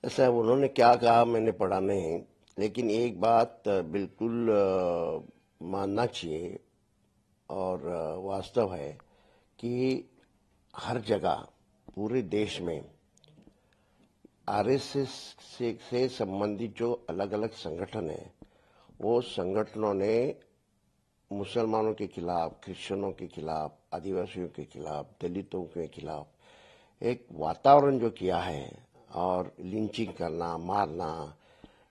ऐसा उन्होंने क्या कहा मैंने पढ़ा नहीं, लेकिन एक बात बिल्कुल मानना चाहिए और वास्तव है कि हर जगह पूरे देश में आरएसएस से संबंधित जो अलग अलग संगठन है, वो संगठनों ने मुसलमानों के खिलाफ, क्रिश्चियनों के खिलाफ, आदिवासियों के खिलाफ, दलितों के खिलाफ एक वातावरण जो किया है, और लिंचिंग करना, मारना,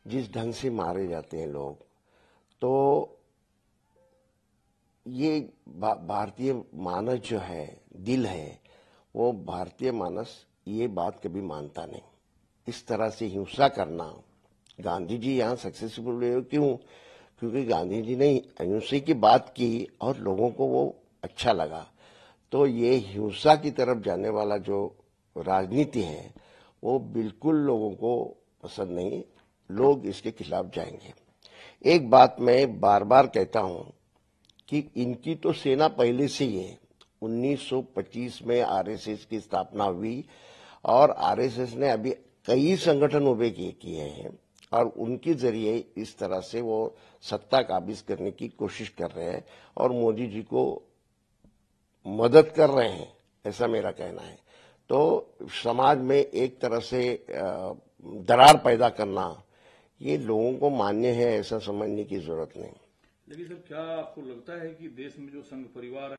जिस ढंग से मारे जाते हैं लोग, तो ये भारतीय मानस जो है, दिल है, वो भारतीय मानस ये बात कभी मानता नहीं। इस तरह से हिंसा करना, गांधी जी यहाँ सक्सेसफुल हुए क्यों? क्योंकि गांधी जी ने अहिंसा की बात की और लोगों को वो अच्छा लगा। तो ये हिंसा की तरफ जाने वाला जो राजनीति है, वो बिल्कुल लोगों को पसंद नहीं। लोग इसके खिलाफ जाएंगे। एक बात मैं बार बार कहता हूं कि इनकी तो सेना पहले से ही है। 1925 में आरएसएस की स्थापना हुई और आरएसएस ने अभी कई संगठन उभे किए हैं और उनके जरिए इस तरह से वो सत्ता काबिज करने की कोशिश कर रहे हैं और मोदी जी को मदद कर रहे हैं, ऐसा मेरा कहना है। तो समाज में एक तरह से दरार पैदा करना, ये लोगों को मान्य है, ऐसा समझने की जरूरत नहीं। लेकिन सर, क्या आपको लगता है कि देश में जो संघ परिवार है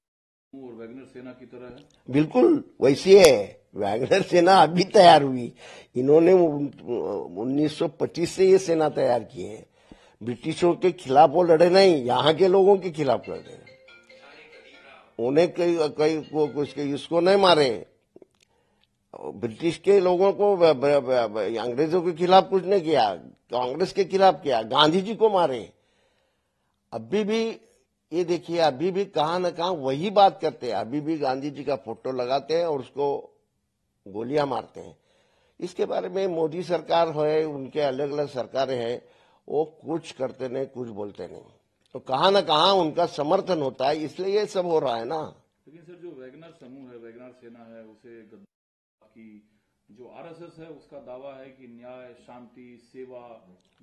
और वैगनर सेना की तरह है? बिल्कुल वैसी है। वैगनर सेना अभी तैयार हुई। इन्होंने 1925 से ये सेना तैयार की है। ब्रिटिशों के खिलाफ वो लड़े नहीं, यहाँ के लोगों के खिलाफ लड़े। उन्हें कई इसको नहीं मारे। ब्रिटिश के लोगों को अंग्रेजों के खिलाफ कुछ नहीं किया, कांग्रेस के खिलाफ किया, गांधी जी को मारे। अभी भी ये देखिए, अभी भी कहां न कहां वही बात करते हैं। अभी भी गांधी जी का फोटो लगाते हैं और उसको गोलियां मारते हैं। इसके बारे में मोदी सरकार है, उनके अलग अलग सरकारें हैं, वो कुछ करते नहीं, कुछ बोलते नहीं। तो कहां न कहां उनका समर्थन होता है, इसलिए ये सब हो रहा है ना। लेकिन सर, जो वैगनर समूह है, वैगनर सेना है, उसे की जो आरएसएस है उसका दावा है कि न्याय, शांति, सेवा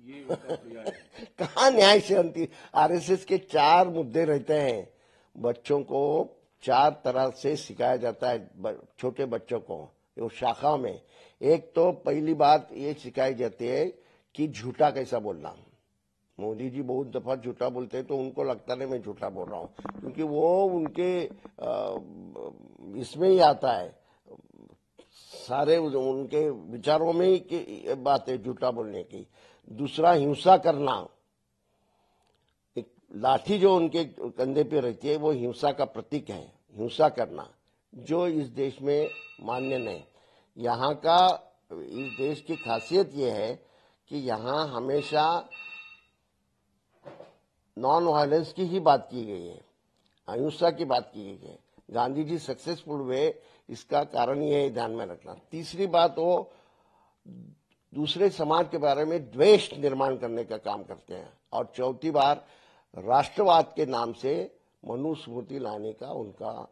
ये उसका पर्याय है। कहाँ न्याय शांति? आरएसएस के 4 मुद्दे रहते हैं। बच्चों को 4 तरह से सिखाया जाता है, छोटे बच्चों को वो शाखाओं में। एक तो पहली बात ये सिखाई जाती है कि झूठा कैसा बोलना। मोदी जी बहुत दफा झूठा बोलते हैं, तो उनको लगता नहीं मैं झूठा बोल रहा हूं, क्योंकि वो उनके इसमें ही आता है, सारे उनके विचारों में ही बात है झूठा बोलने की। दूसरा, हिंसा करना। एक लाठी जो उनके कंधे पे रहती है, वो हिंसा का प्रतीक है। हिंसा करना जो इस देश में मान्य नहीं। यहाँ का, इस देश की खासियत ये है कि यहाँ हमेशा नॉन वायलेंस की ही बात की गई है, अहिंसा की बात की गई है। गांधी जी सक्सेसफुल हुए, इसका कारण ये है, ध्यान में रखना। तीसरी बात, वो दूसरे समाज के बारे में द्वेष निर्माण करने का काम करते हैं। और चौथी बार, राष्ट्रवाद के नाम से मनुस्मृति लाने का उनका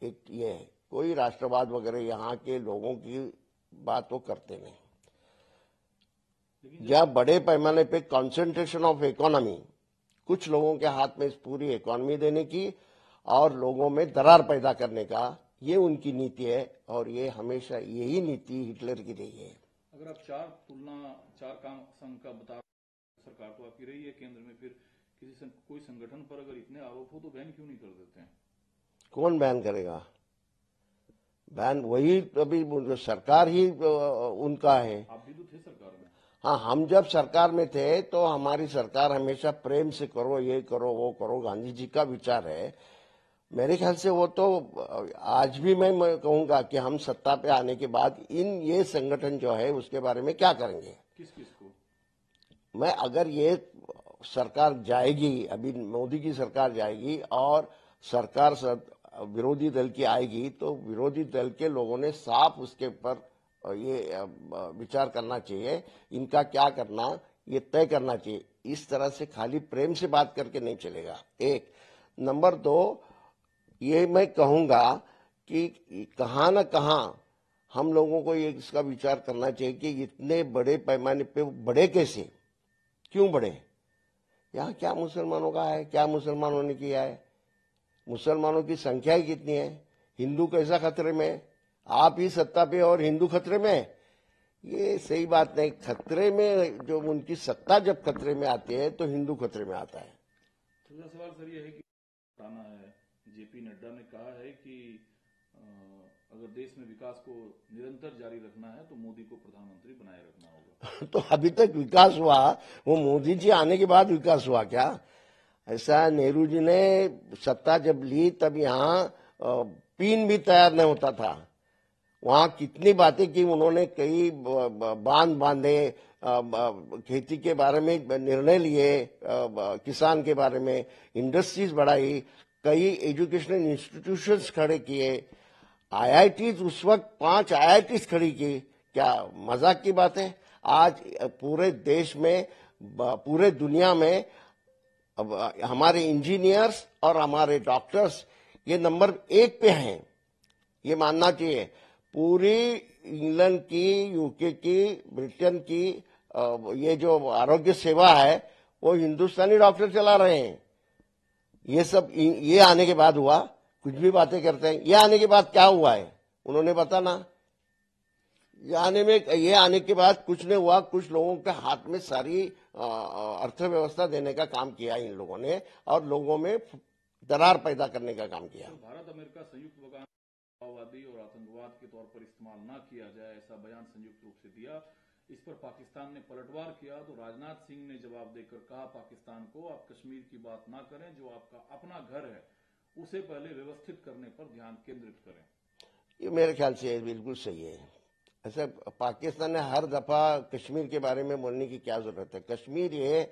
एक ये है। कोई राष्ट्रवाद वगैरह यहाँ के लोगों की बात वो करते नहीं। या बड़े पैमाने पे कंसंट्रेशन ऑफ इकोनॉमी, कुछ लोगों के हाथ में इस पूरी इकोनॉमी देने की और लोगों में दरार पैदा करने का, ये उनकी नीति है। और ये हमेशा यही नीति हिटलर की रही है। अगर आप चार काम संघ का बता, सरकार तो आपकी रही है केंद्र में, फिर कोई संगठन पर अगर इतने आरोप हो तो बैन क्यों नहीं कर देते हैं? कौन बैन करेगा? बैन वही, अभी सरकार ही उनका है। आप भी तो थे सरकार में। हाँ, हम जब सरकार में थे तो हमारी सरकार हमेशा प्रेम से करो, ये करो, वो करो, गांधी जी का विचार है। मेरे ख्याल से वो तो आज भी मैं कहूंगा कि हम सत्ता पे आने के बाद ये संगठन जो है उसके बारे में क्या करेंगे। किस को? मैं, अगर ये सरकार जाएगी, अभी मोदी की सरकार जाएगी और सरकार विरोधी दल की आएगी, तो विरोधी दल के लोगों ने साफ उसके ऊपर ये विचार करना चाहिए, इनका क्या करना ये तय करना चाहिए। इस तरह से खाली प्रेम से बात करके नहीं चलेगा। एक नंबर 2, ये मैं कहूंगा कि कहां न कहां हम लोगों को ये इसका विचार करना चाहिए कि इतने बड़े पैमाने पे बढ़े कैसे, क्यों बढ़े, यहाँ क्या मुसलमानों का है, क्या मुसलमानों ने किया है, मुसलमानों की संख्या ही कितनी है, हिंदू कैसा खतरे में है, आप ही सत्ता पे और हिंदू खतरे में है, ये सही बात नहीं। खतरे में जो उनकी सत्ता जब खतरे में आती है तो हिंदू खतरे में आता है। दूसरा सवाल सर ये है कि बताना है, जेपी नड्डा ने कहा है कि अगर देश में विकास को निरंतर जारी रखना है तो मोदी को प्रधानमंत्री बनाए रखना होगा। तो अभी तक विकास हुआ, वो मोदी जी आने के बाद विकास हुआ क्या? ऐसा नेहरू जी ने सत्ता जब ली तब यहाँ पीन भी तैयार नहीं होता था, वहां कितनी बातें की उन्होंने, कई बांध बांधे, खेती के बारे में निर्णय लिए, किसान के बारे में इंडस्ट्रीज बढ़ाई, कई एजुकेशनल इंस्टीट्यूशंस खड़े किए, आईआईटीज उस वक्त 5 आईआईटीज खड़ी की, क्या मजाक की बात है? आज पूरे देश में, पूरे दुनिया में हमारे इंजीनियर्स और हमारे डॉक्टर्स ये नंबर 1 पे हैं, ये मानना चाहिए। पूरी इंग्लैंड की, यूके की, ब्रिटेन की ये जो आरोग्य सेवा है वो हिंदुस्तानी डॉक्टर चला रहे हैं। ये सब ये आने के बाद हुआ, कुछ भी बातें करते हैं। ये आने के बाद क्या हुआ है उन्होंने बताना। ये आने के बाद कुछ नहीं हुआ, कुछ लोगों के हाथ में सारी अर्थव्यवस्था देने का काम किया इन लोगों ने और लोगों में दरार पैदा करने का काम किया। भारत अमेरिका संयुक्त बगान माओवादी और आतंकवाद के तौर पर इस्तेमाल न किया जाए, ऐसा बयान संयुक्त रूप से दिया। इस पर पाकिस्तान ने पलटवार किया तो राजनाथ सिंह ने जवाब देकर कहा पाकिस्तान को, आप कश्मीर की बात ना करें, जो आपका अपना घर है उसे पहले व्यवस्थित करने पर ध्यान केंद्रित करें। ये मेरे ख्याल से बिल्कुल सही है। ऐसा पाकिस्तान ने हर दफा कश्मीर के बारे में बोलने की क्या जरूरत है? कश्मीर ये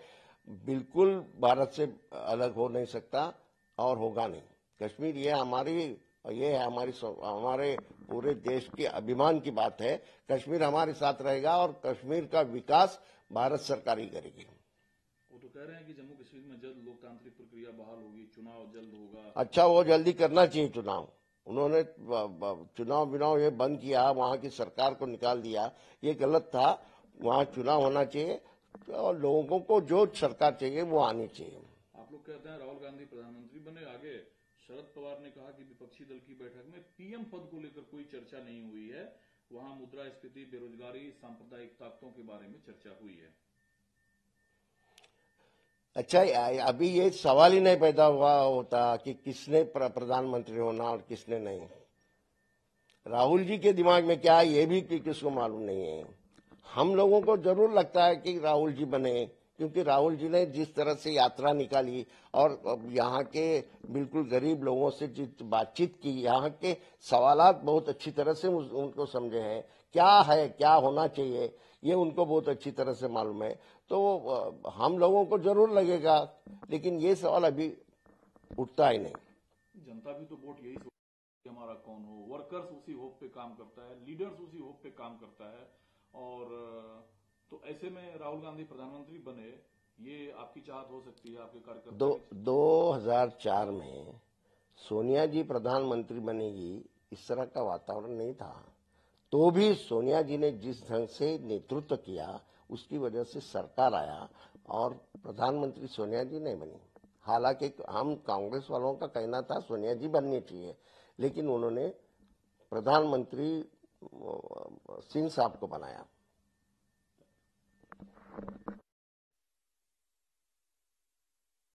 बिल्कुल भारत से अलग हो नहीं सकता और होगा नहीं। कश्मीर ये हमारे पूरे देश के अभिमान की बात है। कश्मीर हमारे साथ रहेगा और कश्मीर का विकास भारत सरकार ही करेगी। वो तो कह रहे हैं कि जम्मू कश्मीर में जल्द लोकतांत्रिक प्रक्रिया बहाल होगी, चुनाव जल्द होगा। अच्छा, वो जल्दी करना चाहिए चुनाव। उन्होंने चुनाव ये बंद किया, वहां की सरकार को निकाल दिया, ये गलत था। वहां चुनाव होना चाहिए और लोगों को जो सरकार चाहिए वो आनी चाहिए। आप लोग कहते हैं राहुल गांधी प्रधानमंत्री बने, आगे शरद पवार ने कहा कि विपक्षी दल की बैठक में पीएम पद को लेकर कोई चर्चा नहीं हुई है, वहां मुद्रास्फीति, बेरोजगारी, सांप्रदायिक ताकतों के बारे में चर्चा हुई है। अच्छा, अभी ये सवाल ही नहीं पैदा हुआ होता कि किसने प्रधानमंत्री होना और किसने नहीं। राहुल जी के दिमाग में क्या है ये भी किसको मालूम नहीं है। हम लोगों को जरूर लगता है कि राहुल जी बने, क्योंकि राहुल जी ने जिस तरह से यात्रा निकाली और यहाँ के बिल्कुल गरीब लोगों से जिस बातचीत की, यहाँ के सवालात बहुत अच्छी तरह से उनको समझे हैं, क्या है, क्या होना चाहिए, ये उनको बहुत अच्छी तरह से मालूम है। तो हम लोगों को जरूर लगेगा, लेकिन ये सवाल अभी उठता ही नहीं। जनता भी तो वोट यही सोचती है हमारा कौन हो, वर्कर्स उसी होप पे काम करता है, लीडर्स उसी होप पे काम करता है। और तो ऐसे में राहुल गांधी प्रधानमंत्री बने, ये आपकी चाहत हो सकती है, आपके कार्यकर्ता। 2004 में सोनिया जी प्रधानमंत्री बनेगी, इस तरह का वातावरण नहीं था। तो भी सोनिया जी ने जिस ढंग से नेतृत्व किया उसकी वजह से सरकार आया और प्रधानमंत्री सोनिया जी नहीं बनी। हालांकि हम कांग्रेस वालों का कहना था सोनिया जी बननी चाहिए, लेकिन उन्होंने प्रधानमंत्री सिंह साहब को बनाया।